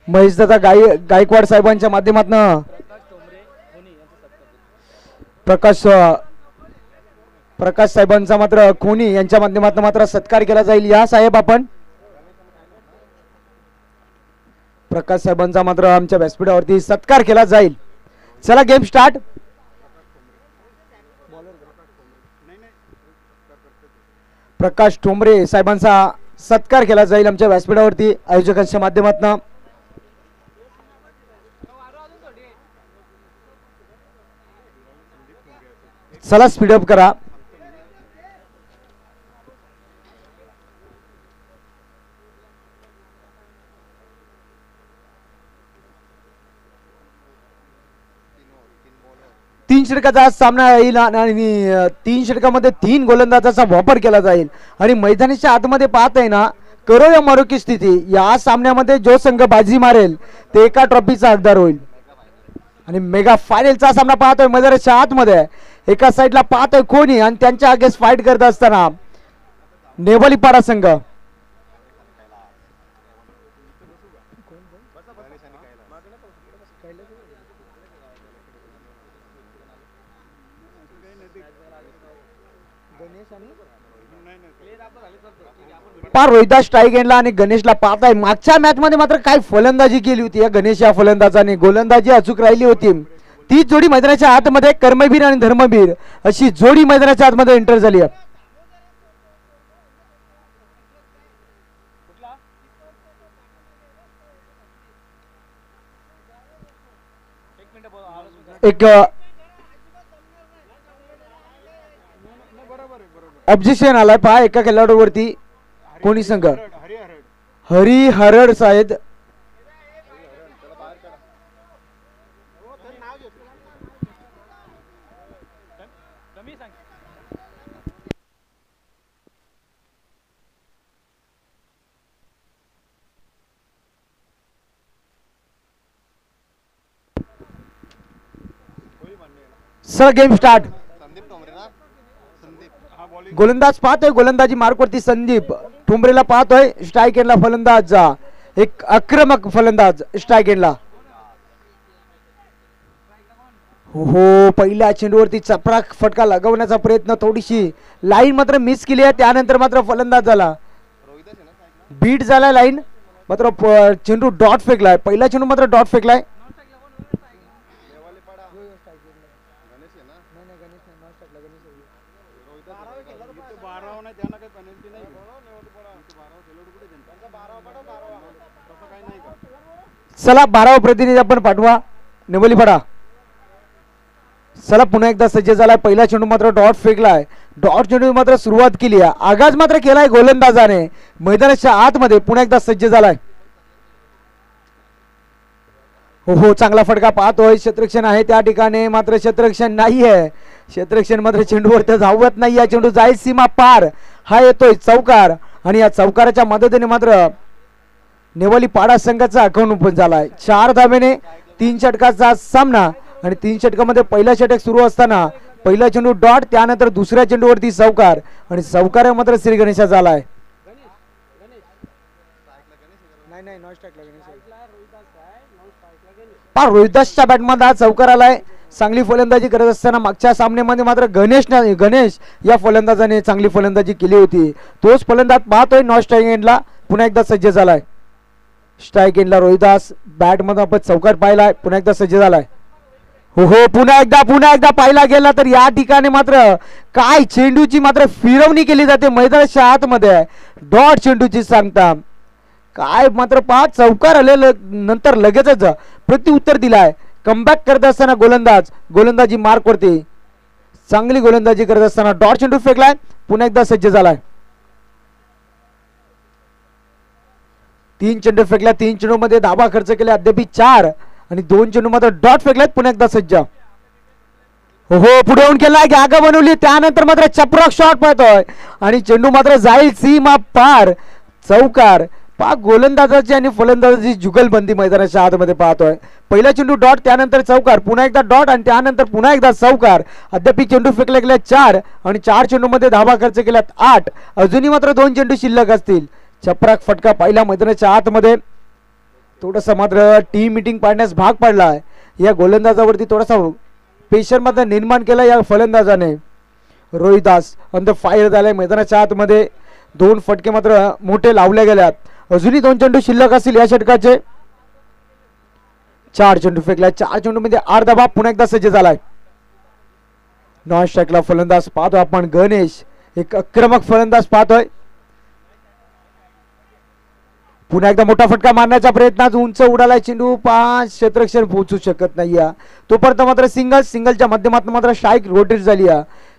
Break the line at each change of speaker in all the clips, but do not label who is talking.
महेशदादा गायकवाड साहेबांच्या माध्यमातून प्रकाश साहेबांचा मात्र खोनी यांच्या माध्यमातून मात्र सत्कार केला जाईल। या साहेब आपण प्रकाश साहेबांचा मात्र आमच्या व्यासपीठावरती सत्कार केला जाईल। चला गेम स्टार्ट। प्रकाश ठोंबरे साहेबांचा सत्कार केला जाईल आमच्या व्यासपीठावरती आयोजकांच्या माध्यमातून। चला स्पीडअप करा। तीन षटकाचा सामना येईल आणि 3 षटकामध्ये 3 गोलंदाजाचा वापर केला जाईल आणि मैदानाच्या आतमध्ये पाहत आहे ना करो या मरो की स्थिती। या सामन्यामध्ये जो संघ बाजी मारेल ते एका ट्रॉफीचा हकदार होईल आणि मेगा फायनलचा सामना पाहतोय मैदानाच्या आतमध्ये। एका साईडला पाहतोय कोणी आणि त्यांच्या अगेन्स्ट फाईट करत असताना नेवलीपाडा संघ। पार रोहिदास स्ट्राईक एंडला आणि गणेशला पाहताय मागच्या मॅच मध्ये मात्र काय फलंदाजी केली होती या गणेश या फलंदाजाने। गोलंदाजी अचूक राहिली होती। ती जोडी मैदानाच्या आतमध्ये कर्मवीर आणि धर्मवीर अशी जोडी मैदानाच्या आतमध्ये एंटर झाली आहे। एक ऑब्जेक्शन आलाय पहा एका खेळाडूवरती कोणी संघ हरी हरड साहेब सर गेम स्टार्ट। गोलंदाज पाहतोय गोलंदाजी मार्कवरती संदीप ठोंबरेला पाहतोय स्ट्राईक एंडला फलंदाज एक आक्रमक फलंदाज स्ट्राईक एंडला। हो पहिल्या चेंडूवरती चपराक फटका लगवण्याचा प्रयत्न थोडीशी लाईन मात्र मिस केली आहे त्यानंतर मात्र फलंदाज झाला बीट झाला लाईन मात्र चेंडू डॉट फेकलाय। पहिला चेंडू मात्र डॉट फेकलाय। चला 12वा प्रतिनिधी आपण पाठवा नेवलीपाडा। चला पुन्हा एकदा सज्ज झालाय। पहिला चेंडू मात्र डॉट फेकलाय। डॉट चेंडू मात्र सुरुवात केली आहे आगाज मात्र केलाय गोलंदाजाने मैदानाच्या आतमध्ये पुन्हा एकदा सज्ज झालाय। हो चांगला फटका पाहतोय क्षेत्ररक्षण आहे त्या ठिकाणी मात्र क्षेत्ररक्षण नाही आहे। क्षेत्ररक्षण मात्र चेंडूवरती धावत नाही। या चेंडू जाईल सीमा पार हा येतोय चौकार आणि या चौकाराच्या मदतीने मात्र नेवलीपाडा संघाचा अकाउंट ओपन झालाय 4 धावेने। 3 षटकाचा सामना आणि 3 षटकामध्ये पहिला षटक सुरू असताना पहिला चेंडू डॉट त्यानंतर दुसऱ्या चेंडूवरती चौकार आणि चौकार मात्र श्री गणेशा झालाय। रोहिदासच्या बॅटमध्ये चौकार आलाय। चांगली फलंदाजी करत असताना मागच्या सामन्यामध्ये मात्र गणेश या फलंदाजाने चांगली फलंदाजी केली होती। तोच फलंदाज पाहतोय नॉन स्ट्राईक एंडला पुन्हा एकदा सज्ज झालाय। स्ट्राईक एंडला रोहिदास बॅट मध्ये आपण चौकार पाहिलाय पुन्हा एकदा सज्ज झालाय। हो पुन्हा एकदा पाहिला गेला तर या ठिकाणी मात्र काय चेंडूची मात्र फिरवणी केली जाते मैदानाच्या आतमध्ये डॉट चेंडूची सांगता काय मात्र 5 चौकार आले नंतर लगेचच प्रत्युत्तर दिलाय। कमबॅक करत असताना गोलंदाजी मार्क वरती चांगली गोलंदाजी करत असताना डॉट चेंडू फेकलाय पुन्हा एकदा सज्ज झालाय। 3 चेंडू फेकल्या 3 चेंडू मध्ये धाबा खर्च केले अद्याप 4 आणि 2 चेंडू मध्ये डॉट फेकलाय पुन्हा एकदा सज्ज। हो पुढे येऊन केलाय जागा बनवली त्यानंतर मात्र चपराक शॉट पळतोय आणि चेंडू मात्र जाईल सीमा पार चौकार। पाक गोलंदाजाची आणि फलंदाजाची जुगलबंदी मैदानाच्या आतमध्ये पाहतोय। पहिला चेंडू डॉट त्यानंतर चौकार पुन्हा एकदा डॉट आणि त्यानंतर पुन्हा एकदा चौकार। अद्याप चेंडू फेकले गेले 4 आणि 4 चेंडू मध्ये धाबा खर्च केल्यात 8 अजूनही मात्र 2 चेंडू शिल्लक असतील। चपराक फटका पहिला मैदानाच्या आतमध्ये थोडंसं मात्र टीम मीटिंग पाडण्यास भाग पडला आहे. या गोलंदाजावरती थोडासा प्रेशर मात्र निर्माण केला या फलंदाजाने. रोहिदास ऑन द फायर झालाय मैदानाच्या आतमध्ये. 2 फटके मात्र मोठे लावले गेल्यात. अजूनही 2 चेंडू शिल्लक असतील या षटकाचे. 4 चेंडू फेकला. 4 चेंडू मध्ये 8 धावा. पुन्हा एकदा सज्ज झालाय. नॉन स्ट्राईकला फलंदाज पाहतोय आपण गणेश. एक आक्रमक फलंदाज पाहतोय. पुन्हा एकदा मोठा फटका मारण्याचा प्रयत्नात उंच उडालाय चेंडू. 5 क्षेत्ररक्षण पोहोचू शकत नाही. तोपर्यंत मात्र सिंगलच्या माध्यमातून मात्र स्ट्राईक रोटेट झाली.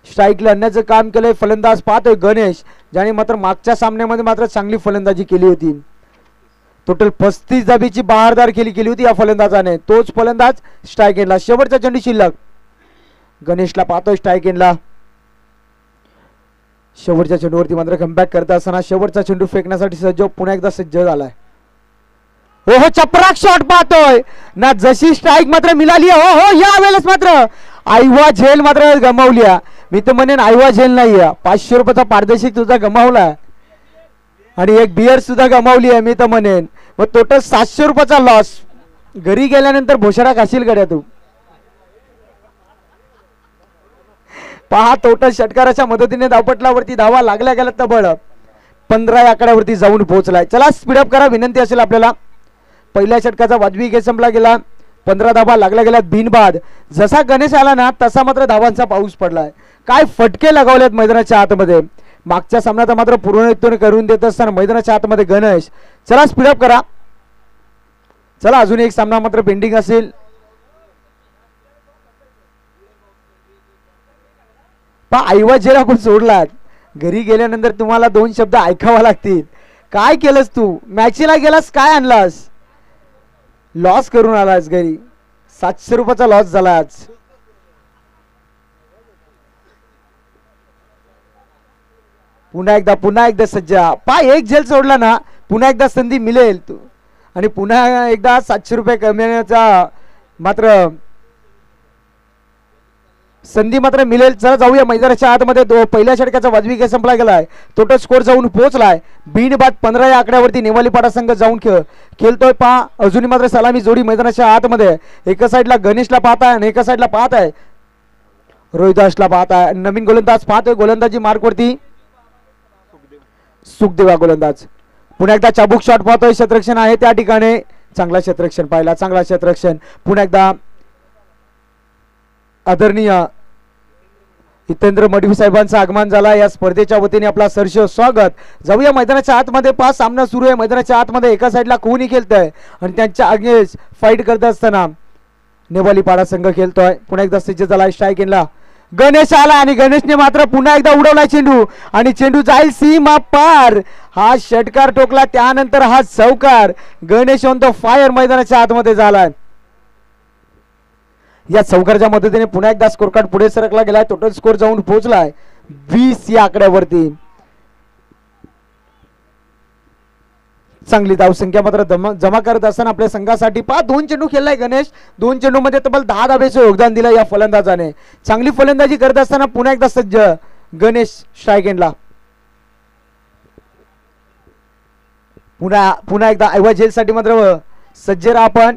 स्ट्राईकला आणण्याचं काम केलंय फलंदाज पाहतोय गणेश, ज्याने मात्र मागच्या सामन्यामध्ये मात्र चांगली फलंदाजी केली होती. टोटल 35 धाबीची बहारदार केली होती या फलंदाजाने. तोच फलंदाज स्ट्राईक एंडला. शेवटचा चेंडू शिल्लक. गणेशला पाहतोय स्ट्राईक एंडला. शेवटच्या चेंडूवरती मात्र कमबॅक करत असताना शेवटचा चेंडू फेकण्यासाठी सज्ज. पुन्हा एकदा सज्ज झालाय. हो चपराक शॉट पाहतोय ना. जशी स्ट्राईक मात्र मिळाली हो या वेळेस मात्र आयवा झेल मात्र गमावली. मी तर म्हणेन आयवा झेल नाही. 500 रुपयाचा पारदर्शक सुद्धा गमावला आणि एक बियर सुद्धा गमावली आहे मी तर म्हणेन. मग टोटल 700 रुपयाचा लॉस. घरी गेल्यानंतर भोसडा खाशील गड्या तू. पहा टोटल षटकाराच्या मदतीने धावपटलावरती धावा लागल्या गेल्या तब्बल 15 आकड्यावरती जाऊन पोहोचलाय. चला स्पीडअप करा विनंती असेल आपल्याला. पहिल्या षटकाचा वाजवी खेळ संपला गेला. 15 धावा लागल्या गेल्यात बिनबाद. जसा गणेश आला ना तसा मात्र धावांचा पाऊस पडलाय. काय फटके लगावलेत मैदानाच्या आतमध्ये. मागच्या सामन्यात मात्र पूर्णत्व करून देत असताना मैदानाच्या आतमध्ये गणेश. चला स्पीडअप करा. चला अजून एक सामना मात्र पेंडिंग असेल. आईवा जेला आपण सोडलात. घरी गेल्यानंतर तुम्हाला 2 शब्द ऐकावा लागतील. काय केलंस तू. मॅचला गेलास काय आणलास. लॉस करून आलास घरी. 700 रुपयाचा लॉस झाला आज. पुन्हा एकदा सज्जा. एक झेल सोडला ना पुन्हा एकदा संधी मिळेल तू आणि पुन्हा एकदा 700 रुपये कमवण्याचा मात्र संधी मात्र मिळेल. चला जाऊया मैदानाच्या आतमध्ये. पहिल्या षटकाचा वाजवी खेळ संपला गेलाय. टोटल स्कोर जाऊन पोहोचलाय बिनबाद 15 या आकड्यावरती. नेवालीपाडा संघ जाऊन खेळतोय. अजूनही मात्र सलामी जोडी मैदानाच्या आतमध्ये. एका साईडला गणेशला पाहताय आणि एका साईडला पाहताय रोहिदासला पाहताय. नवीन गोलंदाज पाहतोय गोलंदाजी मार्कवरती सुखदेवा गोलंदाज. पुन्हा एकदा चाबूक शॉट पाहतोय. क्षेत्ररक्षण आहे त्या ठिकाणी. चांगला क्षेत्ररक्षण पाहिला. चांगला क्षेत्ररक्षण. पुन्हा एकदा आदरणीय हितेंद्र मडवी साहेबांचं आगमन झाला. या स्पर्धेच्या वतीने आपला सहर्ष स्वागत. जाऊया मैदानाच्या आतमध्ये. 5 सामना सुरू आहे मैदानाच्या आतमध्ये. एका साईडला कोणी खेळतंय आणि त्यांच्या अगेन्स्ट फाईट करत असताना नेवालीपाडा संघ खेळतोय. पुन्हा एकदा सज्ज झाला स्ट्राईक एंडला. गणेश आला आणि गणेशने मात्र पुन्हा एकदा उडवला चेंडू आणि चेंडू जाईल सीमा पार. हा षटकार टोकला. त्यानंतर हा चौकार. गणेश ऑन द फायर मैदानाच्या आतमध्ये झालाय. या चौकारच्या मदतीने पुन्हा एकदा स्कोर कार्ड पुढे सरकला गेलाय. टोटल स्कोर जाऊन पोहोचलाय 20 या आकड्यावरती. चांगली धावसंख्या मात्र जमा करत असताना आपल्या संघासाठी 2 चेंडू खेळलाय गणेश. 2 चेंडू मध्ये तब्बल 10 धाब्याचं योगदान दिलं या फलंदाजाने. चांगली फलंदाजी करत असताना पुन्हा एकदा सज्ज गणेश स्ट्राईक एंडला. पुन्हा एकदा ऐवा जेल साठी मात्र सज्ज राहा आपण.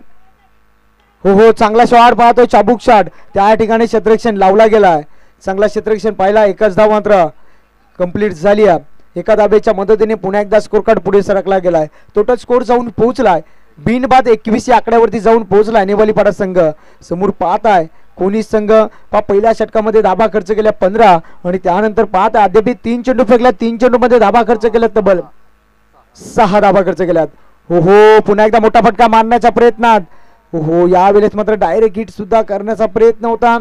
हो चांगला शॉट पाहतोय. चाबूक शॉट त्या ठिकाणी क्षेत्ररक्षण लावला गेलाय. चांगला क्षेत्ररक्षण पाहिला. एकच धाव मात्र कंप्लीट झाली. एका धाब्याच्या मदतीने पुन्हा एकदा स्कोर कार्ड पुढे सरकला गेलाय. टोटल स्कोर जाऊन पोहोचलाय बिनबाद 21 या आकड्यावरती जाऊन पोहोचलाय नेवालीपाडा संघ. समोर पाहत आहे कोणी संघ पहिल्या षटकामध्ये धाबा खर्च केल्या 15 आणि त्यानंतर पाहत आहे अद्याप 3 चेंडू फेकल्या. 3 चेंडू मध्ये धाबा खर्च केल्यात तब्बल 6 धाबा खर्च केल्यात. हो पुन्हा एकदा मोठा फटका मारण्याच्या प्रयत्नात. हो यावेळेस मात्र डायरेक्ट हिट सुद्धा करण्याचा प्रयत्न होता.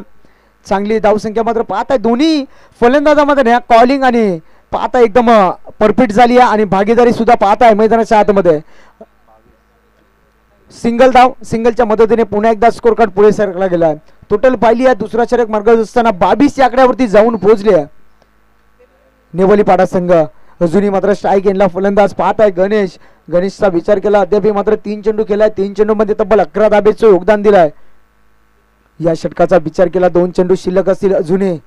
चांगली धावसंख्या मात्र पाहत आहे दोन्ही फलंदाजामध्ये कॉलिंग आणि पाहता एकदम परफेक्ट झाली आहे आणि भागीदारी सुद्धा पाहत आहे मैदानाच्या आतमध्ये. सिंगल धाव. सिंगलच्या मदतीने पुन्हा एकदा स्कोर कार्ड पुढे सरकला गेला. टोटल पाहिली आहे दुसरा षटक मार्ग असताना 22 या आकड्यावरती जाऊन पोहोचले आहे नेवालीपाडा संघ. अजूनही मात्र स्ट्राईक एंडला फलंदाज पाहत आहे गणेश. गणेशचा विचार केला अद्याप मात्र 3 चेंडू केलाय. 3 चेंडू मध्ये तब्बल 11 धाब्याचं योगदान दिलाय. या षटकाचा विचार केला 2 चेंडू शिल्लक असतील अजूनही.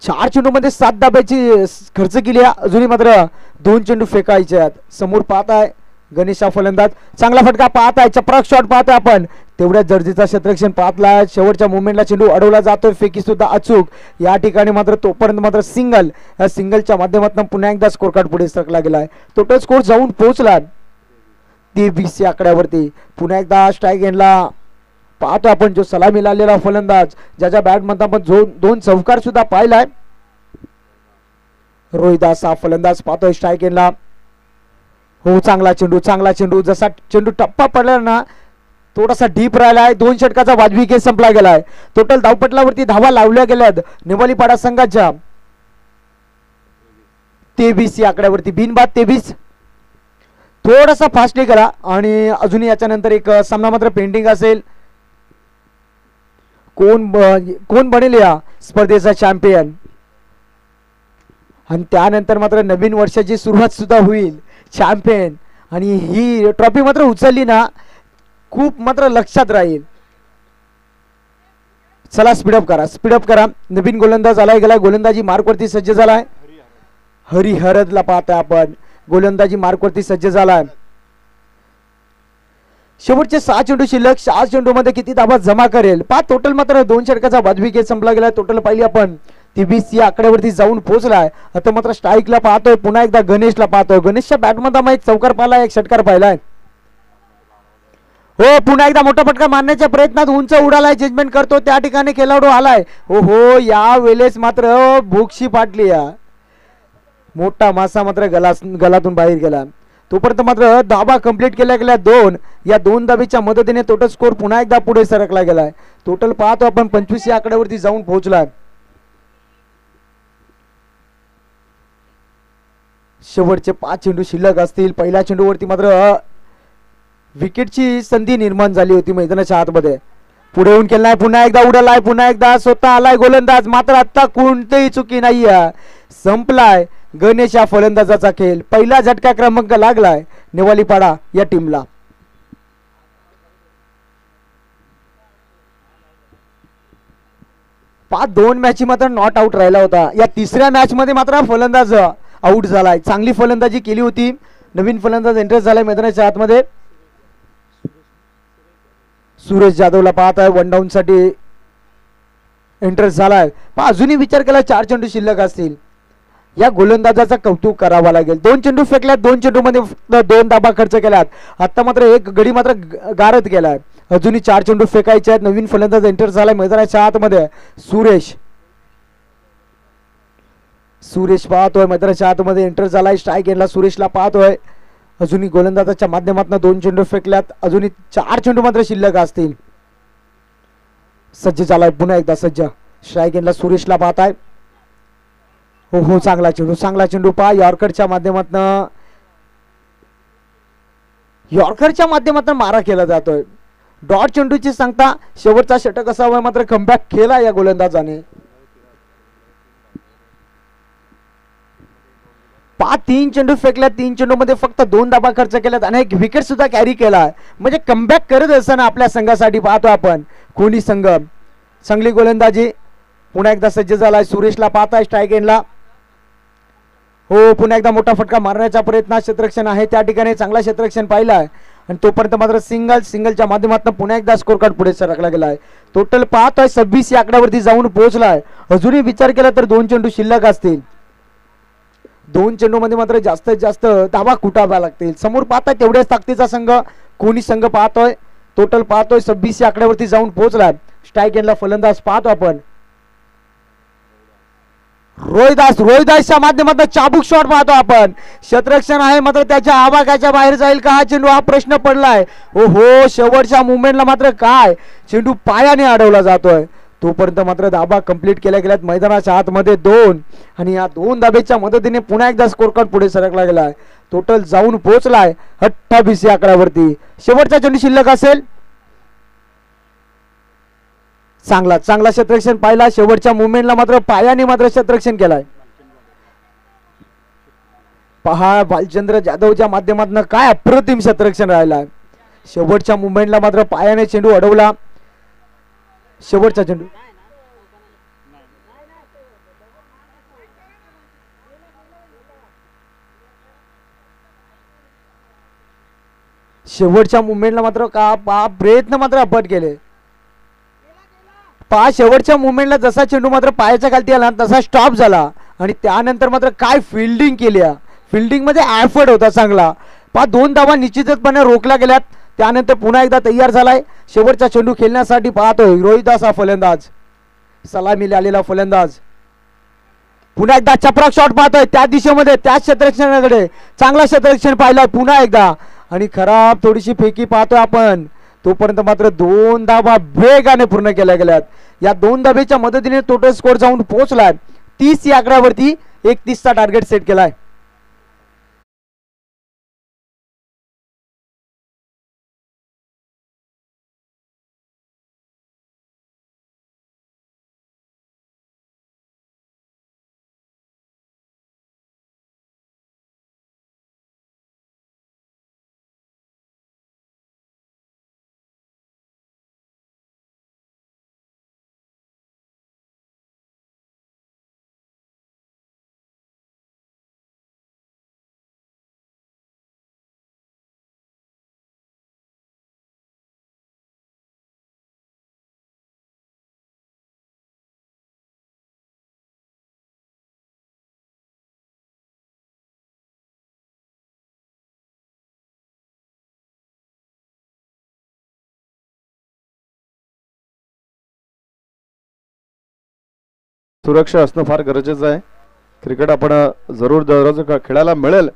4 चेंडूमध्ये 7 धाब्याची खर्च केली आहे. अजूनही मात्र 2 चेंडू फेकायचे आहेत. समोर पाहताय गणेश हा फलंदाज, चांगला फटका पाहताय, चपराक शॉट पाहतोय आपण, तेवढ्या जर्जीचा क्षेत्ररक्षण पाहतला. शेवटच्या मुवमेंटला चेंडू अडवला जातोय, फेकी सुद्धा अचूक. या ठिकाणी मात्र तोपर्यंत मात्र सिंगल, या सिंगलच्या माध्यमातून पुन्हा एकदा स्कोर कार्ड पुढे सरकला गेलाय. टोटल स्कोर जाऊन पोहोचला 23 या आकड्यावरती. पुन्हा एकदा स्ट्राईक एंडला पाहतो आपण जो सलामी लावलेला फलंदाज, ज्याच्या बॅटमध्ये आपण 2 चौकार सुद्धा पाहिलाय. रोहिदास हा फलंदाज पाहतोय स्ट्राईक एंडला. हो, चांगला चेंडू, जसा चेंडू टप्पा पडला ना थोडासा डीप राहिलाय. 2 षटकाचा वाजवी खेळ संपला गेलाय. टोटल धावपटलावरती धावा लावल्या गेल्यात निवालीपाडा संघाच्या 23 या आकड्यावरती. बिनबाद 23. थोडासा फास्ट केला आणि अजूनही याच्यानंतर एक सामना मात्र पेंडिंग असेल. कोण बनेल या स्पर्धेचा चॅम्पियन, आणि त्यानंतर मात्र नवीन वर्षाची सुरुवात सुद्धा होईल. चॅम्पियन आणि ही ट्रॉफी मात्र उचलली ना खूप मात्र लक्षात राहील. चला स्पीडअप करा. नवीन गोलंदाज आलाय गेलाय, गोलंदाजी मार्कवरती सज्ज झालाय. हरिहरदला पाहताय आपण, गोलंदाजी मार्कवरती सज्ज झालाय. शेवटचे 6 चेंडू शिल्लक. 6 चेंडू मध्ये किती धावा जमा करेल पहा. टोटल मात्र 2 षटकाचा वाजवी खेळ संपला गेला. टोटल पाहिली आपण 23 या आकड्यावरती जाऊन पोहोचलाय. आता मात्र स्ट्राईकला पाहतोय, पुन्हा एकदा गणेशला पाहतोय. गणेशच्या बॅटमध्ये आम्ही 1 चौकार पाहिला, 1 षटकार पाहिलाय. हो, पुन्हा एकदा मोठा फटका मारण्याच्या प्रयत्नात उंच उडालाय, जजमेंट करतो त्या ठिकाणी खेळाडू आलाय. हो, या वेळेस मात्र भोक्षी फाटली. मोठा मासा मात्र गलातून बाहेर गेला. तोपर्यंत मात्र धाबा कंप्लीट केल्या गेल्या 2. या 2 धाबीच्या मदतीने टोटल स्कोर पुन्हा एकदा पुढे सरकला गेलाय. टोटल पाहतो आपण 25 या आकड्यावरती जाऊन पोहोचलाय. शेवटचे 5 चेंडू शिल्लक असतील. पहिल्या चेंडूवरती मात्र विकेटची संधी निर्माण झाली होती मैदानाच्या आतमध्ये. पुढे येऊन केलाय, पुन्हा एकदा उडालाय, पुन्हा एकदा स्वतः आलाय गोलंदाज. मात्र आता कोणतीही चुकी नाहीये, संपलाय गणेश या फलंदाजाचा खेळ. पहिला झटका क्रमांक लागलाय निवालीपाडा या टीमला. 2 मॅच मात्र नॉट आउट राहिला होता. या तिसऱ्या मॅच मध्ये मात्र फलंदाज आउट झालाय. चांगली फलंदाजी केली होती. नवीन फलंदाज एंटर झालाय मैदानाच्या आतमध्ये. सुरेश जाधवला पाहत आहे, 1 डाऊन साठी एंटर झालाय. अजूनही विचार केला 4 चेंडू शिल्लक असतील. या गोलंदाजाचा कौतुक करावा लागेल. 2 चेंडू फेकल्यात, 2 चेंडू मध्ये फक्त 2 धाबा खर्च केल्यात. आता मात्र एक गडी मात्र गारद केलाय. अजूनही 4 चेंडू फेकायचे आहेत. नवीन फलंदाज एंटर झालाय मैदानाच्या आतमध्ये. सुरेश पाहतोय मैदानाच्या आतमध्ये एंटर झालाय. स्ट्राईक एंडला सुरेशला पाहतोय. अजूनही गोलंदाजाच्या माध्यमातून 2 चेंडू फेकल्यात. अजूनही 4 चेंडू मात्र शिल्लक असतील. सज्ज झालाय पुन्हा एकदा सज्ज. स्ट्राईक एंडला सुरेशला पाहताय. हो, चांगला चेंडू पहा. यॉर्करच्या माध्यमातून मारा केला जातोय. डॉट चेंडूची सांगता शेवटचा षटक असावा, मात्र कमबॅक केला या गोलंदाजाने. 3 चेंडू फेकल्यात. 3 चेंडू मध्ये फक्त 2 धाबा खर्च केल्यात आणि एक विकेट सुद्धा कॅरी केला. म्हणजे कमबॅक करत असताना आपल्या संघासाठी पाहतो आपण कोणी संघ. चांगली गोलंदाजी. पुन्हा एकदा सज्ज झालाय. सुरेशला पाहताय स्ट्राईक एंडला. हो, पुन्हा एकदा मोठा फटका मारण्याचा प्रयत्न. क्षेत्ररक्षण आहे त्या ठिकाणी, चांगला क्षेत्ररक्षण पाहिलाय. आणि तोपर्यंत मात्र सिंगलच्या माध्यमातून पुन्हा एकदा स्कोर कार्ड पुढे सरकला गेलाय. टोटल पाहतोय 26 या आकड्यावरती जाऊन पोहोचलाय. अजूनही विचार केला तर 2 चेंडू शिल्लक असतील. 2 चेंडू मध्ये मात्र जास्तीत जास्त धावा कुटाव्या लागतील. समोर पाहताय तेवढ्याच ताकदीचा संघ कोणी संघ पाहतोय. टोटल पाहतोय 26 या आकड्यावरती जाऊन पोहोचलाय. स्ट्राईक एंडला फलंदाज पाहतो आपण रोहिदासच्या माध्यमातून चाबूक शॉट पाहतो आपण. क्षेत्ररक्षण आहे मात्र त्याच्या आवाक्याच्या बाहेर जाईल का हा चेंडू, हा प्रश्न पडलाय. हो, शेवटच्या मुवमेंटला मात्र काय चेंडू पायाने अडवला जातोय. तोपर्यंत मात्र धाबा कंप्लीट केल्या गेल्यात मैदानाच्या आतमध्ये 2. आणि या 2 धाब्याच्या मदतीने पुन्हा एकदा स्कोर कार्ड पुढे सरकला गेलाय. टोटल जाऊन पोहोचलाय 28 या आकड्यावरती. शेवटचा चेंडू शिल्लक असेल. चांगला क्षेत्ररक्षण पाहिला. शेवटच्या मुवमेंटला मात्र पायाने मात्र क्षेत्ररक्षण केलाय. पहा भालचंद्र जाधवच्या माध्यमातून काय अप्रतिम क्षेत्ररक्षण राहिला. शेवटच्या मुवमेंटला मात्र पायाने चेंडू अडवला. शेवटचा चेंडू शेवटच्या मुवमेंटला मात्र का प्रयत्न मात्र अफट केले. शेवटच्या मुवमेंटला जसा चेंडू मात्र पायाच्या खालती आला तसा स्टॉप झाला आणि त्यानंतर मात्र काय फिल्डिंग केली. फिल्डिंग मध्ये एफर्ट होता चांगला. 2 धावा निश्चितपणे रोखल्या गेल्यात. त्यानंतर पुन्हा एकदा तयार झालाय शेवटचा चेंडू खेळण्यासाठी. पाहतोय रोहिदास हा फलंदाज, सलामी आलेला फलंदाज. पुन्हा एकदा चपराक शॉट पाहतोय त्या दिशेमध्ये, त्याच क्षेत्ररक्षणाकडे चांगला क्षेत्ररक्षण पाहिलाय पुन्हा एकदा आणि खराब थोडीशी फेकी पाहतोय आपण. तोपर्यंत मात्र 2 धावा वेगाने पूर्ण केल्या गेल्यात. या 2 धावेच्या मदतीने टोटल स्कोर जाऊन पोहोचलाय 30 या आकड्यावरती. 31चा टार्गेट सेट केलाय.
सुरक्षा असणं फार गरजेचं आहे. क्रिकेट आपण जरूर दररोज खेळायला मिळेल,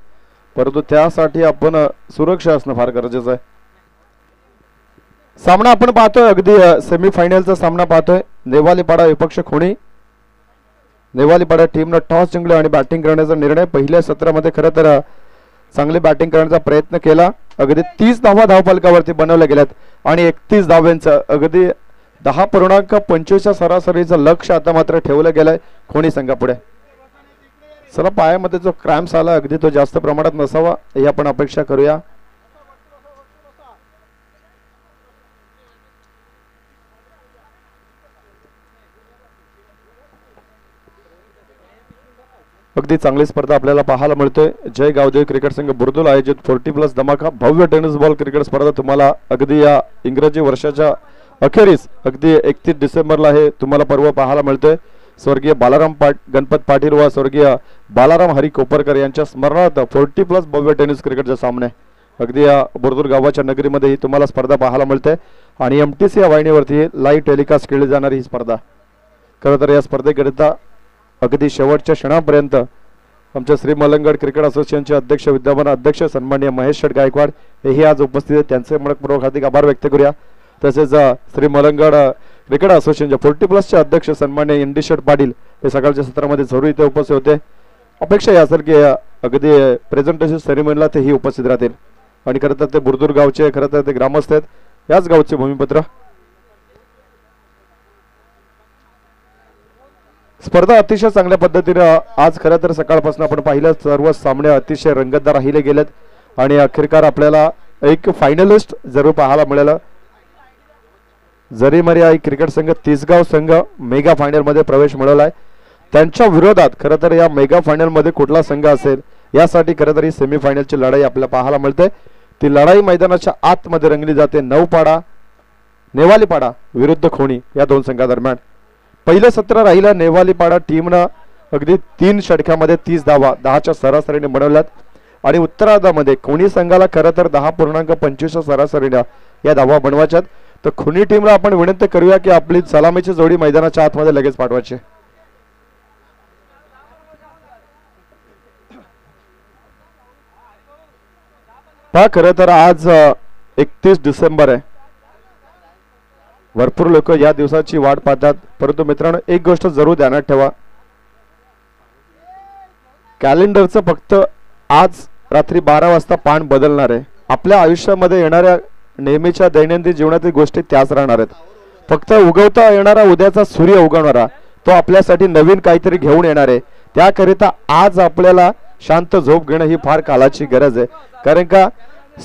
परंतु त्यासाठी आपण सुरक्षा असणं फार गरजेचं आहे. सामना आपण पाहतोय, अगदी सेमीफायनलचा सामना पाहतोय. नेवालीपाडा विपक्ष खोणी. नेवालीपाडा टीमनं टॉस जिंकलं आणि बॅटिंग करण्याचा निर्णय. पहिल्या सत्रामध्ये खरं तर चांगली बॅटिंग करण्याचा प्रयत्न केला. अगदी 30 धावा धावफलकावरती बनवल्या गेल्यात आणि 31 धाव्यांचं अगदी 10.25च्या सरासरीचं लक्ष आता मात्र ठेवलं गेलंय खोणी संघापुढे. चला, पायामध्ये जो क्रॅम्प्स आला अगदी तो जास्त प्रमाणात नसावा ही आपण अपेक्षा करूया. अगदी चांगली स्पर्धा आपल्याला पाहायला मिळतोय. जय गावदेव क्रिकेट संघ बुर्दुल आयोजित 40+ धमाका भव्य टेनिस बॉल क्रिकेट स्पर्धा तुम्हाला अगदी या इंग्रजी वर्षाच्या अखेरीस अगदी 31 डिसेंबरला हे तुम्हाला पर्व पाहायला मिळतोय. स्वर्गीय बालाराम गणपत पाटील व स्वर्गीय बालाराम हरी कोपरकर यांच्या स्मरणार्थ 40+ भव्य टेनिस क्रिकेटचे सामने अगदी या बुर्दुल गावाच्या नगरीमध्ये ही तुम्हाला स्पर्धा पाहायला मिळते आणि MTC या वाहिनीवरती लाईव्ह टेलिकास्ट केली जाणारी ही स्पर्धा. खरं तर या स्पर्धेकरिता अगदी शेवटच्या क्षणापर्यंत आमच्या श्री मलंगड क्रिकेट असोसिएशनचे अध्यक्ष विद्यमान अध्यक्ष सन्माननीय महेश शेट गायकवाड हेही आज उपस्थित आहेत. त्यांचे मनपूर्वक हार्दिक आभार व्यक्त करूया. तसेच श्री मलंगड क्रिकेट असोसिएशनचे 40+ अध्यक्ष सन्माननीय ND शेट पाटील हे सकाळच्या सत्रामध्ये जरूर इथे उपस्थित होते. अपेक्षा या असेल की अगदी प्रेझेंटेशन सेरेमनीला तेही उपस्थित राहतील आणि खरं तर ते बुर्दुल गावचे खरं तर ते ग्रामस्थ आहेत, याच गावचे भूमिपुत्र. स्पर्धा अतिशय चांगल्या पद्धतीने आज खरं तर सकाळपासून आपण पाहिलं सर्व सामने अतिशय रंगतदार राहिले गेलेत आणि अखेरकार आपल्याला एक फायनलिस्ट जरूर पाहायला मिळालं. जरीमरी क्रिकेट संघ तिसगाव संघ मेगा फायनल मध्ये प्रवेश मिळवलाय. त्यांच्या विरोधात खरं तर या मेगा फायनल मध्ये कुठला संघ असेल यासाठी खरं तर ही सेमीफायनलची लढाई आपल्याला पाहायला मिळते. ती लढाई मैदानाच्या आतमध्ये रंगली जाते. नेवालीपाडा विरुद्ध खोणी या 2 संघादरम्यान. पहिलं सत्र राहिलं नेवालीपाडा टीमनं अगदी 3 षटक्यामध्ये 30 धावा 10च्या सरासरीने बनवल्यात आणि उत्तरार्धामध्ये खोणी संघाला खरं तर 10.25च्या सरासरीने या धावा बनवायच्यात. तर खोणी टीमला आपण विनंती करूया की आपली सलामीची जोडी मैदानाच्या आतमध्ये लगेच पाठवायची. पहा, खरं तर आज 31 डिसेंबर आहे. भरपूर लोक या दिवसाची वाट पाहतात, परंतु मित्रांनो एक गोष्ट जरूर ध्यानात ठेवा, कॅलेंडरचं फक्त आज रात्री 12 वाजता पान बदलणार आहे. आपल्या आयुष्यामध्ये येणाऱ्या नेहमीच्या दैनंदिन जीवनातील गोष्टी त्याच राहणार आहेत. फक्त उगवता येणारा उद्याचा सूर्य उगवणारा तो आपल्यासाठी नवीन काहीतरी घेऊन येणार आहे. त्याकरिता आज आपल्याला शांत झोप घेणं ही फार काळाची गरज आहे. कारण का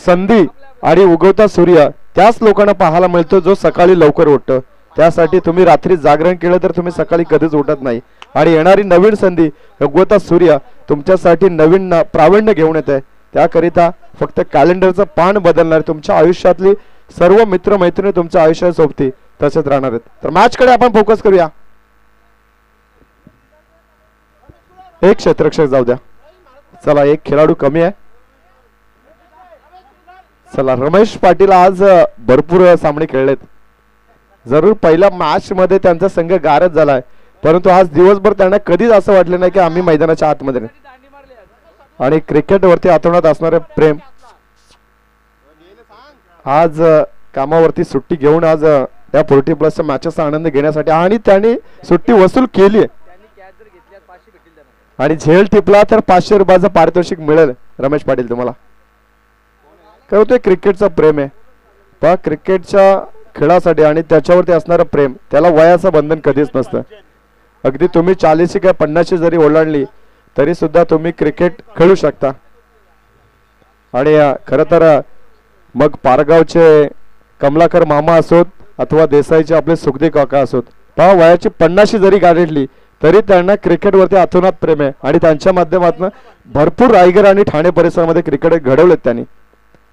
संधी आणि उगवता सूर्य त्याच लोकांना पाहायला मिळतो जो सकाळी लवकर उठतो. त्यासाठी तुम्ही रात्री जागरण केलं तर तुम्ही सकाळी कधीच उठत नाही आणि येणारी नवीन संधी उगवता सूर्य तुमच्यासाठी नवीन प्रावीण्य घेऊन येते. त्याकरिता फक्त कॅलेंडरचं पान बदलणार, तुमच्या आयुष्यातली सर्व मित्र मैत्रिणी तुमच्या आयुष्यात सोबती तसेच राहणार आहेत. तर मॅच कडे आपण फोकस करूया. एक क्षेत्ररक्षक जाऊ द्या. चला एक खेळाडू कमी आहे. चला रमेश पाटील आज भरपूर सामने खेळलेत. जरूर पहिल्या मॅच मध्ये त्यांचा संघ गारद झालाय, परंतु आज दिवसभर त्यांना कधीच असं वाटलं नाही की आम्ही मैदानाच्या आतमध्ये नाही. आणि क्रिकेट वरती आतोनात असणारे प्रेम आज कामावरती सुट्टी घेऊन आज या 40+ मॅचेसचा आनंद घेण्यासाठी आणि त्यांनी सुट्टी वसूल केली आणि झेल टिपला तर 500 रुपयाचं पारितोषिक मिळेल. रमेश पाटील तुम्हाला काय होतं, क्रिकेटचं प्रेम आहे पहा. क्रिकेटच्या खेळासाठी आणि त्याच्यावरती असणारं प्रेम, त्याला वयाचं बंधन कधीच नसतं. अगदी तुम्ही 40 काय 50 जरी ओलांडली तरी सुद्धा तुम्ही क्रिकेट खेळू शकता. आणि खरं तर मग पारगावचे कमलाकर मामा असोत अथवा देसाईचे आपले सुखदेव काका असोत, पहा वयाची 50 जरी गाठली तरी त्यांना क्रिकेटवरती अतोनात प्रेम आहे आणि त्यांच्या माध्यमातून भरपूर रायगड आणि ठाणे परिसरामध्ये क्रिकेट घडवलेत त्यांनी.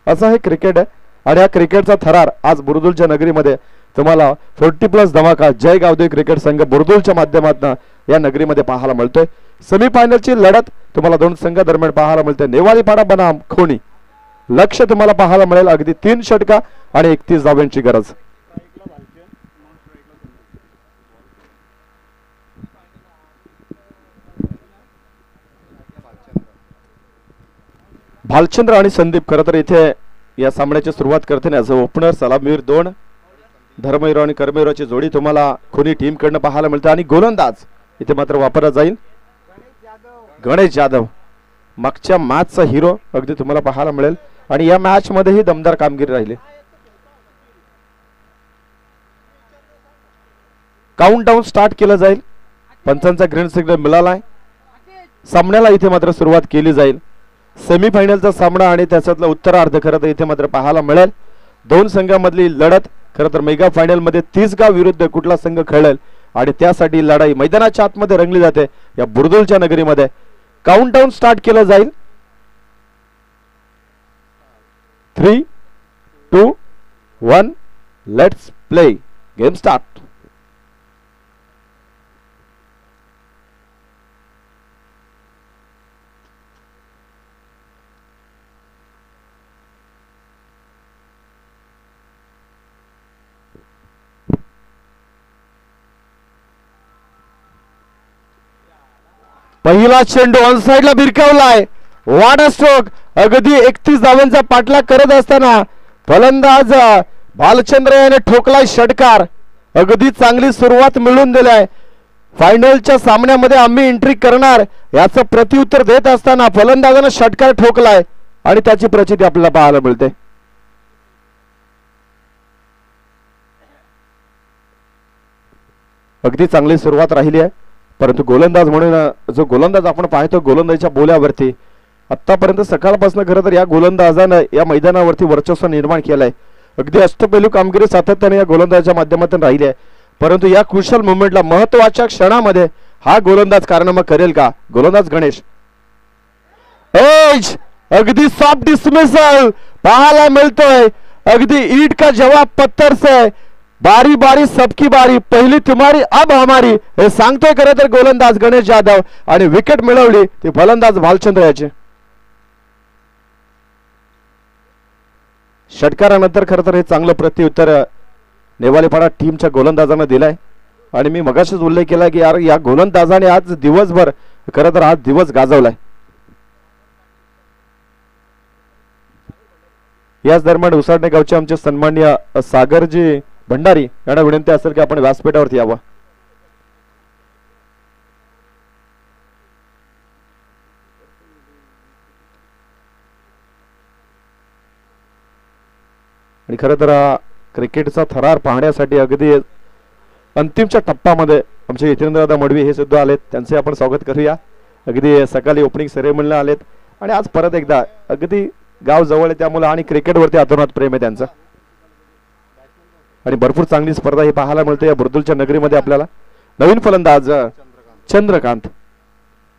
असं हे क्रिकेट आहे. आणि हा क्रिकेटचा थरार आज बुरदुलच्या नगरीमध्ये तुम्हाला 40+ धमाका जय गावदेवी क्रिकेट संघ बुरदुलच्या माध्यमातून या नगरीमध्ये पाहायला मिळतोय. सेमीफायनलची लढत तुम्हाला दोन संघादरम्यान पाहायला मिळते. नेवालीपाडा बनाम खोणी. लक्ष तुम्हाला पाहायला मिळेल अगदी 3 षटका आणि 31 धावांची गरज. भालचंद्र आणि संदीप खरं तर इथे या सामन्याची सुरुवात करते. ॲज अ ओपनर सलामीर 2 धर्मवीर आणि कर्मवीराची जोडी तुम्हाला खोनी टीम कडनं पाहायला मिळते. आणि गोलंदाज इथे मात्र वापरला जाईल गणेश जाधव, मागच्या मॅचचा हिरो अगदी तुम्हाला पाहायला मिळेल. आणि या मॅच मध्येही दमदार कामगिरी राहिली. काउंटडाऊन स्टार्ट केलं जाईल. पंचांचा ग्रीन सिग्नल मिळालाय. सामन्याला इथे मात्र सुरुवात केली जाईल. सेमीफायनलचा सामना आणि त्याच्यातलं उत्तरार्ध खरं तर इथे मात्र पाहायला मिळेल. दोन संघांमधली लढत खरं तर मेगा फायनल मध्ये 30 गाव विरुद्ध कुठला संघ खेळेल आणि त्यासाठी लढाई मैदानाच्या आतमध्ये रंगली जाते या बुरदुलच्या नगरीमध्ये. काउंटडाऊन स्टार्ट केलं जाईल. 3, 2, 1 लेट्स प्ले. Game start. पहिला चेंडू ऑन साइडला भिरकावलाय. वाडा स्ट्रोक अगदी 31 धावांचा पाठलाग करत असताना फलंदाज भालचंद्र याने ठोकलाय षटकार. अगदी चांगली सुरुवात मिळून दिलाय. फायनलच्या सामन्यामध्ये आम्ही एंट्री करणार याचं प्रत्युत्तर देत असताना फलंदाजाने षटकार ठोकलाय आणि त्याची प्रचिती आपल्याला पाहायला मिळते. अगदी चांगली सुरुवात राहिली आहे, परंतु गोलंदाज म्हणून जो गोलंदाज आपण पाहतो गोलंदाजीच्या बोल्यावरती आतापर्यंत सकाळपासून खरं तर या गोलंदाजानं या मैदानावरती वर्चस्व निर्माण केलंय. अगदी अष्टपैलू कामगिरी सातत्याने या गोलंदाजाच्या माध्यमातून राहिली आहे, परंतु या क्रुशल मोमेंटला महत्वाच्या क्षणामध्ये हा गोलंदाज कारनामा करेल का? गोलंदाज गणेश एज अगदी सॉफ्ट डिसमिसल पाहायला मिळतोय. अगदी ईट का जवाब पत्थर से, बारी बारी सबकी बारी, पहली तुम्हारी अब हमारी हे सांगतोय खरं तर गोलंदाज गणेश जाधव. आणि विकेट मिळवली ती फलंदाज भालचंद्र याची. षटकारानंतर खरं तर हे चांगलं प्रत्युत्तर नेवालीपाडा टीमच्या गोलंदाजानं दिलाय. आणि मी मगाशीच उल्लेख केला की यार या गोलंदाजाने आज दिवसभर खरं तर आज दिवस गाजवलाय. याच दरम्यान उसाडणे गावचे आमचे सन्माननीय सागरजी भंडारी यांना विनंती असेल की आपण व्यासपीठावरती यावं. आणि खरं तर क्रिकेटचा थरार पाहण्यासाठी अगदी अंतिमच्या टप्प्यामध्ये आमचे यतींद्रदादा मडवी हे सुद्धा आलेत. त्यांचे आपण स्वागत करूया. अगदी सकाळी ओपनिंग सेरेमनीला आलेत आणि आज परत एकदा अगदी गाव जवळ आहे त्यामुळे आणि क्रिकेटवरती अतोनात प्रेम आहे त्यांचं. आणि भरपूर चांगली स्पर्धा ही पाहायला मिळते या बुरदुलच्या नगरीमध्ये आपल्याला. नवीन फलंदाज चंद्रकांत,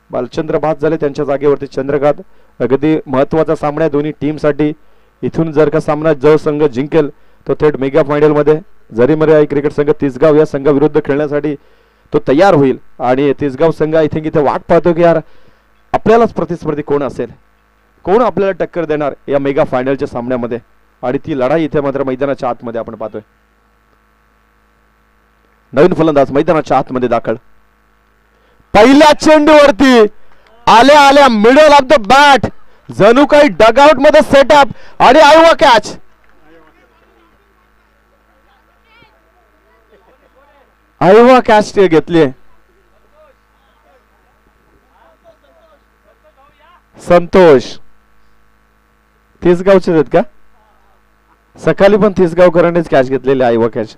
बालचंद्र बाद झाले त्यांच्या जागेवरती चंद्रकांत अगदी महत्वाचा सामना आहे दोन्ही टीमसाठी. इथून जर का सामना जो संघ जिंकेल तो थेट मेगा फायनल मध्ये जरीमरे क्रिकेट संघ तिसगाव या संघाविरुद्ध खेळण्यासाठी तो तयार होईल. आणि तिसगाव संघ आय थिंक इथे वाट पाहतो की यार आपल्यालाच प्रतिस्पर्धी कोण असेल, कोण आपल्याला टक्कर देणार या मेगा फायनलच्या सामन्यामध्ये. आणि ती लढाई इथे मात्र मैदानाच्या आतमध्ये आपण पाहतोय. नवीन फलंदाज मैदानाच्या आतमध्ये दाखल. पहिल्या चेंडूवरती आल्या आल्या मिडल ऑफ द बॅट, जणू काही डगआउट मध्ये सेटअप आणि आयवा कॅच. आयवा कॅच ते घेतली. संतोष तिसगावचे आहेत का? सकाळी पण तिसगावकरांनीच कॅच घेतलेली आयवा कॅच.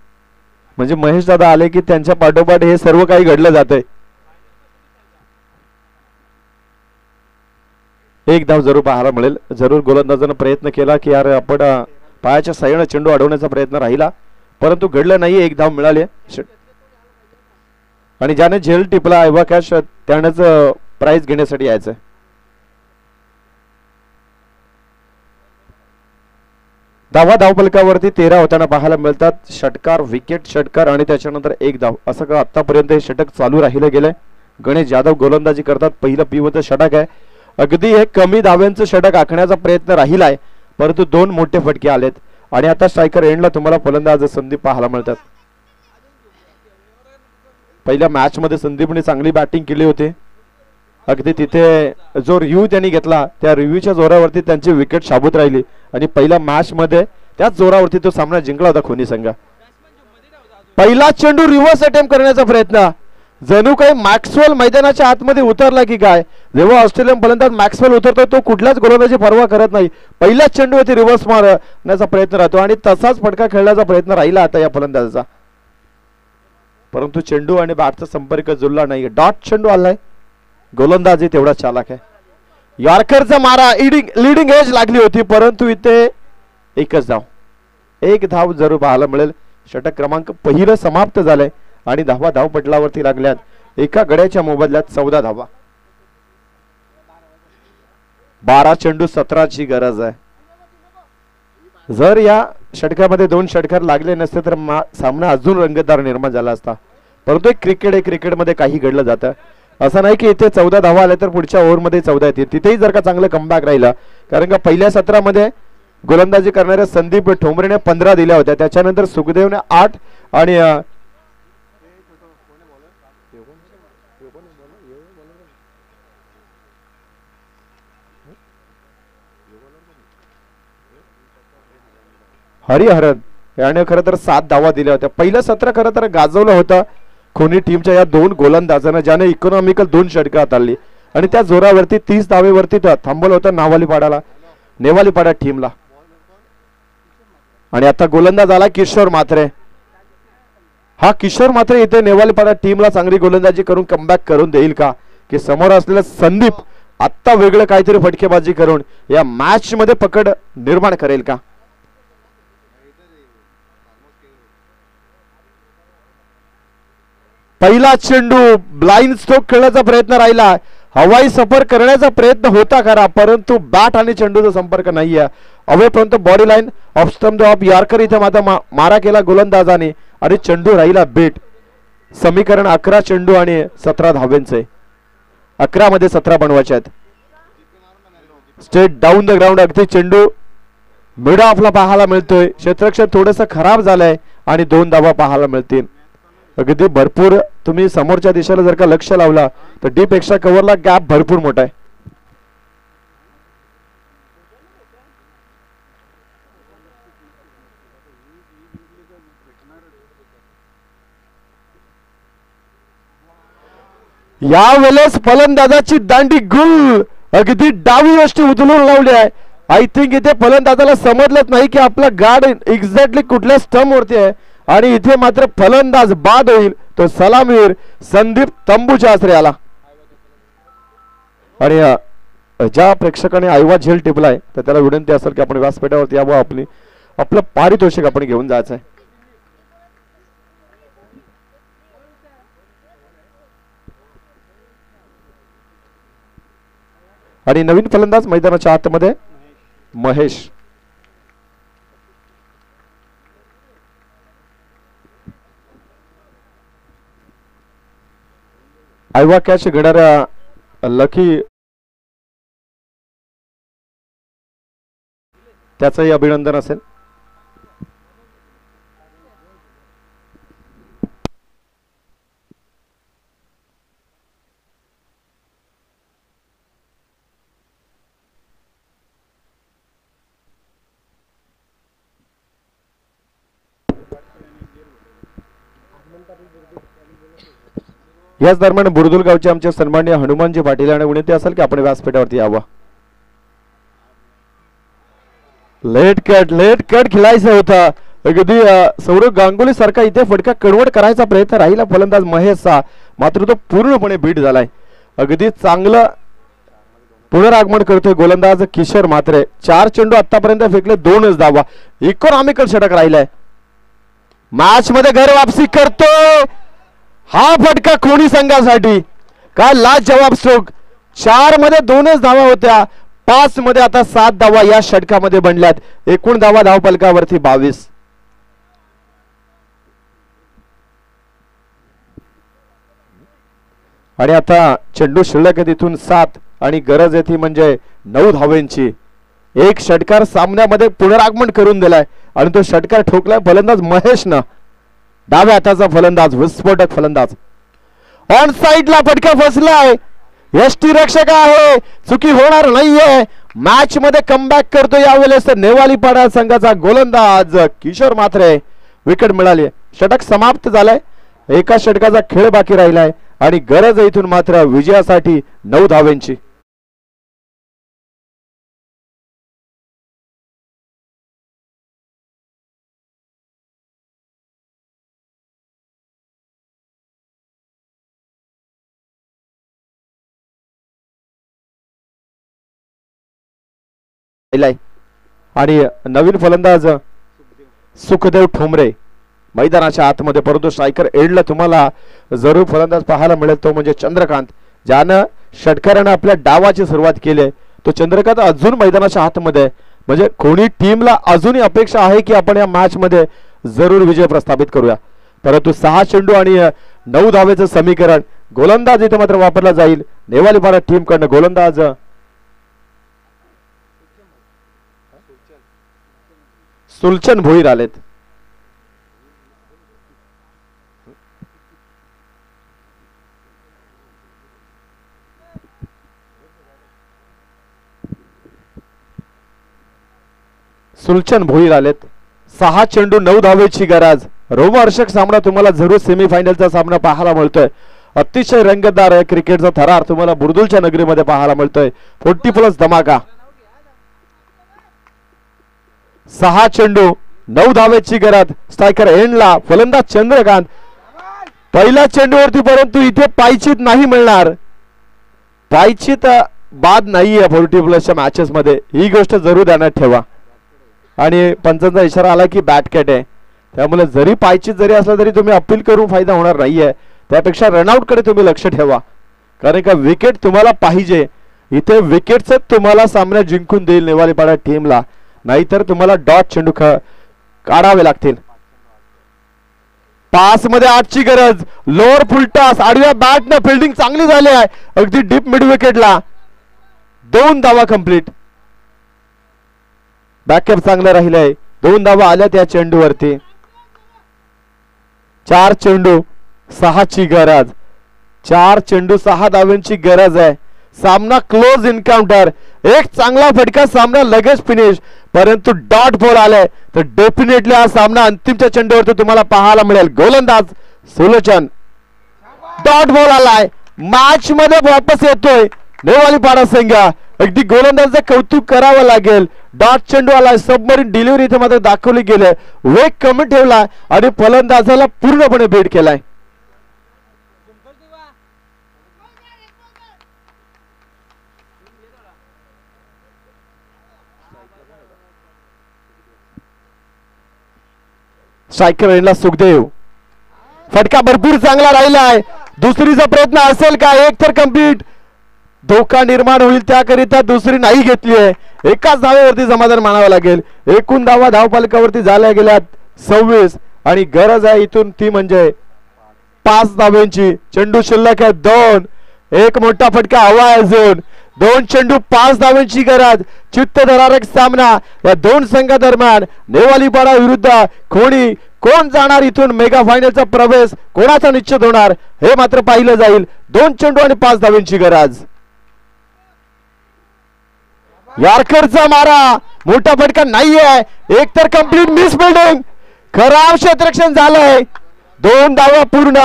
म्हणजे महेश दादा आले की त्यांच्या पाठोपाठ हे सर्व काही घडलं जातंय. एक धाव जरूर पाहायला मिळेल. जरूर गोलंदाजानं प्रयत्न केला की यार आपण पायाच्या साह्यानं चेंडू अडवण्याचा प्रयत्न राहिला, परंतु घडलं नाही. एक धाव मिळाली आणि ज्याने झेल टिपला आयवा कॅच त्यानेच प्राइज घेण्यासाठी यायचं. धावा धावफलकावरती 13 होताना पाहायला मिळतात. षटकार, विकेट, षटकार आणि त्याच्यानंतर एक धाव, असं का आतापर्यंत हे षटक चालू राहिलं गेलंय. गणेश जाधव गोलंदाजी करतात. पहिलं पिवळं षटक आहे. अगदी हे कमी धाव्यांचं षटक आखण्याचा प्रयत्न राहिलाय, परंतु दोन मोठे फटके आलेत. आणि आता स्ट्रायकर एंडला तुम्हाला फलंदाज संदीप पाहायला मिळतात. पहिल्या मॅच मध्ये संदीपने चांगली बॅटिंग केली होती. अगदी तिथे जो रिव्ह्यू त्यांनी घेतला त्या रिव्ह्यूच्या जोरावरती त्यांची विकेट शाबूत राहिली आणि पहिल्या मॅच मध्ये त्याच जोरावरती तो सामना जिंकला होता खोनी संघ. पहिला चेंडू रिव्हर्स अटेम्प्ट करण्याचा प्रयत्न, जणू काही मॅक्सवेल मैदानाच्या आतमध्ये उतरला की काय. जेव्हा ऑस्ट्रेलियन फलंदाज मॅक्सवेल उतरतो तो कुठल्याच गोलंदाजी पर्वा करत नाही. पहिल्याच चेंडूवरती रिव्हर्स मारण्याचा प्रयत्न राहतो आणि तसाच फटका खेळण्याचा प्रयत्न राहिला आता या फलंदाजाचा, परंतु चेंडू आणि बॅटचा संपर्क जुळला नाही. डॉट चेंडू आलाय. गोलंदाजी तेवढा चालाक आहे. यॉर्करचा मारा लीडिंग एज लागली होती, परंतु इथे एकच धाव, एक धाव जरूर पाहायला मिळेल. षटक क्रमांक पहिलं समाप्त झालंय आणि धावा धावपटलावरती लागल्यात. एका गड्याच्या मोबदल्यात 14 धावा. 12 चेंडू 17ची गरज आहे. जर या षटकामध्ये 2 षटकार लागले नसते तर सामना अजून रंगतदार निर्माण झाला असता, परंतु क्रिकेटमध्ये काही घडलं जातं. असं नाही की इथे 14 धावा आल्या तर पुढच्या ओव्हरमध्ये 14 येतील. तिथेही जर का चांगलं कमबॅक राहिला, कारण का पहिल्या सत्रामध्ये गोलंदाजी करणाऱ्या संदीप ठोंबरेने 15 दिल्या होत्या, त्याच्यानंतर सुखदेवने 8 आणि हरिहरन याने खरं तर 7 धावा दिल्या होत्या. पहिलं सत्र खरं तर गाजवलं होतं खोनी टीमच्या या 2 गोलंदाजांना, ज्याने इकॉनॉमिकल 2 षटकं हाताळली आणि त्या जोरावरती 30 धावेवरती थांबवलं होतं नेवालीपाडा टीमला. आणि आता गोलंदाज आला किशोर म्हात्रे. हा किशोर म्हात्रे इथे नेवालीपाडा टीमला चांगली गोलंदाजी करून कमबॅक करून देईल का, की समोर असलेला संदीप आत्ता वेगळं काहीतरी फटकेबाजी करून या मॅच मध्ये पकड निर्माण करेल का. पहिला चेंडू ब्लाइंड स्ट्रोक खेळण्याचा प्रयत्न राहिला. हवाई सफर करण्याचा प्रयत्न होता खरा, परंतु बॅट आणि चेंडूचा संपर्क नाहीये. अवेपर्यंत body line off stump off yorker इथे मात्र मारा केला गोलंदाजाने आणि चेंडू राहिला बेट. समीकरण 11 चेंडू आणि 17 धाव्यांचे. 11 मध्ये 17 बनवायचे आहेत. Straight down the ground. अगदी चेंडू मिड ऑफला पाहायला मिळतोय. क्षेत्ररक्षण थोडंसं खराब झालंय आणि 2 धावा पाहायला मिळतील. अगदी भरपूर तुम्ही समोरच्या दिशेला जर का लक्ष लावला तर डीप एक्स्ट्रा कव्हरला गॅप भरपूर मोठा आहे. यावेळेस फलंदाजाची दांडी गुल अगदी डावी यष्टी उचलून लावली आहे. आय थिंक इथे फलंदाजाला समजलंच नाही की आपला गार्ड एक्झॅक्टली कुठल्या स्टंप वरती आहे आणि इथे मात्र फलंदाज बाद होईल. तो सलामीवीर संदीप तंबूच्या आसरे आला. आणि ज्या प्रेक्षकाने आयवा झेल टिपलाय तर त्याला विनंती असेल की आपण व्यासपीठावरती यावं, आपलं पारितोषिक आपण घेऊन जायचं आहे. आणि नवीन फलंदाज मैदानाच्या आतमध्ये महेश. आयवा कॅच घेणाऱ्या लकी त्याचंही अभिनंदन असेल. याच दरम्यान बुरदुल गावचे आमचे सन्माननीय हनुमानजी पाटील यांना विनंती असेल की आपण व्यासपीठावरती यावं. लेट कट खेळायचं होता. अगदी सौरभ गांगुली सारखा इथे फटका कन्वर्ट करायचा प्रयत्न राहिला फलंदाज महेशचा, मात्र तो पूर्णपणे बीट झालाय. अगदी चांगलं पुनरागमन करतोय गोलंदाज किशोर म्हात्रे. 4 चेंडू आतापर्यंत फेकले, 2च धावा. इकॉनॉमिकल षटक राहिलाय. मॅच मध्ये घर वापसी करतोय हा फटका कोणी संघासाठी. काय लाजवाब स्ट्रोक. 4 मध्ये 2च धावा होत्या, 5 मध्ये आता 7 धावा या षटकामध्ये बनल्यात. एकूण धावा धावफलकावरती 22. आणि आता चेंडू शिल्लक आहे तिथून 7 आणि गरज आहे ती म्हणजे 9 धावेंची. एक षटकार सामन्यामध्ये पुनरागमन करून दिलाय आणि तो षटकार ठोकलाय फलंदाज महेशनं. डाव्या हाताचा फलंदाज, विस्फोटक फलंदाज. ऑन साइडला फटका फसलाय. यष्टी रक्षक आहे, चुकी होणार नाहीये. मॅच मध्ये कमबॅक करतो यावेळेस नेवालीपाडा संघाचा गोलंदाज किशोर म्हात्रे. विकेट मिळाली, षटक समाप्त झालाय. एका षटकाचा खेळ बाकी राहिलाय आणि गरज आहे इथून मात्र विजयासाठी 9 धावेंची. आणि नवीन फलंदाज सुखदेव ठोंबरे मैदानाच्या आतमध्ये, परंतु स्ट्रायकर एंडला तुम्हाला जरूर फलंदाज पाहायला मिळेल तो म्हणजे चंद्रकांत. ज्यानं षटकारानं आपल्या डावाची सुरुवात केली. तो चंद्रकांत अजून मैदानाच्या आतमध्ये, म्हणजे कोणी टीमला अजूनही अपेक्षा आहे की आपण या मॅच मध्ये जरूर विजय प्रस्थापित करूया. परंतु 6 चेंडू आणि 9 धावेचं समीकरण गोलंदाज इथे मात्र वापरला जाईल. नेवालीपाडा टीम कडनं गोलंदाज सुलचन भोईर आलेत. सुलचन भोईर आलेत. 6 चेंडू 9 धावेची गरज. रोमहर्षक सामना तुम्हाला जरूर सेमीफायनलचा सामना पाहायला मिळतोय. अतिशय रंगतदार आहे क्रिकेटचा थरार तुम्हाला बुरदुलच्या नगरीमध्ये पाहायला मिळतोय. 40+ धमाका. 6 चेंडू 9 धावेची गरज. स्ट्रायकर एंडला फलंदाज चंद्रकांत. पहिल्या चेंडूवरती, परंतु इथे पायचीत नाही मिळणार. पायचीत बाद नाहीये 40+ मॅचेस मध्ये, ही गोष्ट जरूर ध्यानात ठेवा. आणि पंचांचा इशारा आला की बॅटकॅट आहे, त्यामुळे जरी पायचीत जरी असला तरी तुम्ही अपील करून फायदा होणार नाहीये. त्यापेक्षा रनआउट कडे तुम्ही लक्ष ठेवा, कारण का विकेट तुम्हाला पाहिजे. इथे विकेटच तुम्हाला सामना जिंकून देईल नेवालीपाडा टीमला, नाहीतर तुम्हाला डॉट चेंडू काढावे लागतील. पास मध्ये 8ची गरज. लोअर फुलटॉस, आडव्या बॅटनं फिल्डिंग चांगली झाली आहे. अगदी डीप मिड विकेटला 2 धावा कंप्लीट. बॅकअप चांगलं राहिलंय. 2 धावा आल्या त्या चेंडूवरती. 4 चेंडू 6ची गरज. 4 चेंडू 6 धावांची गरज आहे. सामना क्लोज एन्काउंटर. एक चांगला फटका, सामना लगेच फिनिश, परंतु डॉट बॉल आलाय तर डेफिनेटली हा सामना अंतिमच्या चेंडूवरती तुम्हाला पाहायला मिळेल. गोलंदाज सुलोचन. डॉट बॉल आलाय, मॅच मध्ये वापस येतोय नेवालीपाडा संघ. अगदी गोलंदाजाचं कौतुक करावं लागेल. डॉट चेंडू आलाय, सबमरीन डिलिव्हरी इथे मात्र दाखवली गेले. वेग कमी ठेवला आणि फलंदाजाला पूर्णपणे बीट केलाय. स्ट्रायकर एंडला सुखदेव. फटका भरपूर चांगला राहिलाय. दुसरीचा प्रयत्न असेल का? एक तर कंप्लीट. धोका निर्माण होईल त्याकरिता दुसरी नाही घेतली आहे. एकाच धावेवरती समाधान मानावं लागेल. एकूण धावा धावफलकावरती झाल्या गेल्यात 26 आणि गरज आहे इथून ती म्हणजे 5 धाव्यांची. चेंडू शिल्लक आहे 2. एक मोठा फटका हवा आहे अजून. 2 चेंडू 5 धाव्यांची गरज. चित्तधरारक सामना या दोन संघादरम्यान. नेवालीपाडा विरुद्ध खोणी. कोण जाणार इथून मेगा फायनलचा प्रवेश कोणाचा निश्चित होणार हे मात्र पाहिलं जाईल. 2 चेंडू आणि 5 धाव्यांची गरज. यारकरचा मारा मोठा फटका नाहीये. एकतर कंप्लीट मिस फिल्डिंग. खराब क्षेत्ररक्षण झालंय. 2 धावा पूर्ण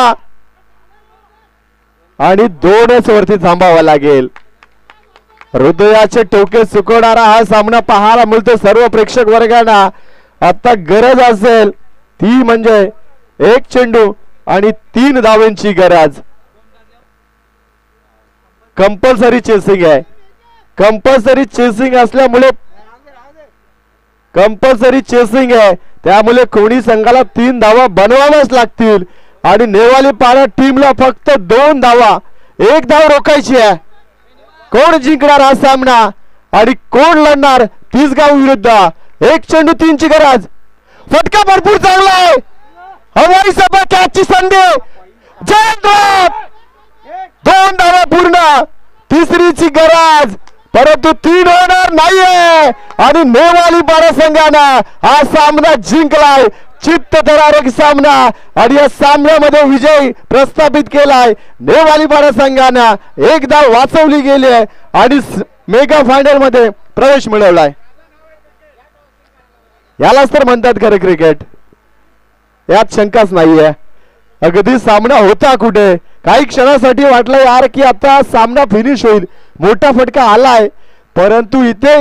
आणि 2च वरती थांबावा लागेल. हृदयाचे टोके सुकवणारा हा सामना पाहायला मिळतो सर्व प्रेक्षक वर्गांना. आता गरज असेल ती म्हणजे 1 चेंडू आणि 3 धावांची गरज. कंपल्सरी चेसिंग आहे. कंपल्सरी चेसिंग असल्यामुळे कंपल्सरी चेसिंग आहे त्यामुळे कोणी संघाला 3 धावा बनवाव्याच लागतील आणि नेवालीपाडा टीमला फक्त 2 धावा. 1 धाव रोखायची आहे. कोण जिंकणार हा सामना आणि कोण लढणार तिसगाव विरुद्ध. 1 चेंडू 3 ची गरज. फटका भरपूर चांगला आहे. हवाई सभा कॅचची संधी. जय 2 धावा पूर्ण. तिसरीची गरज परंतु 3 होणार नाहीये आणि नेवालीपाडा संघानं हा सामना जिंकलाय. चित्तधरारक सामना आणि या सामन्यामध्ये विजय प्रस्थापित केलाय. नेवालीपाडा संघानं 1 धाव वाचवली गेली आहे आणि मेगा फायनल मध्ये प्रवेश मिळवलाय. यालाच तर म्हणतात खरं क्रिकेट. यात शंकाच नाहीये. अगदी सामना होता कुठे. काही क्षणासाठी वाटलं यार की आता सामना फिनिश होईल. मोठा फटका आलाय परंतु इथे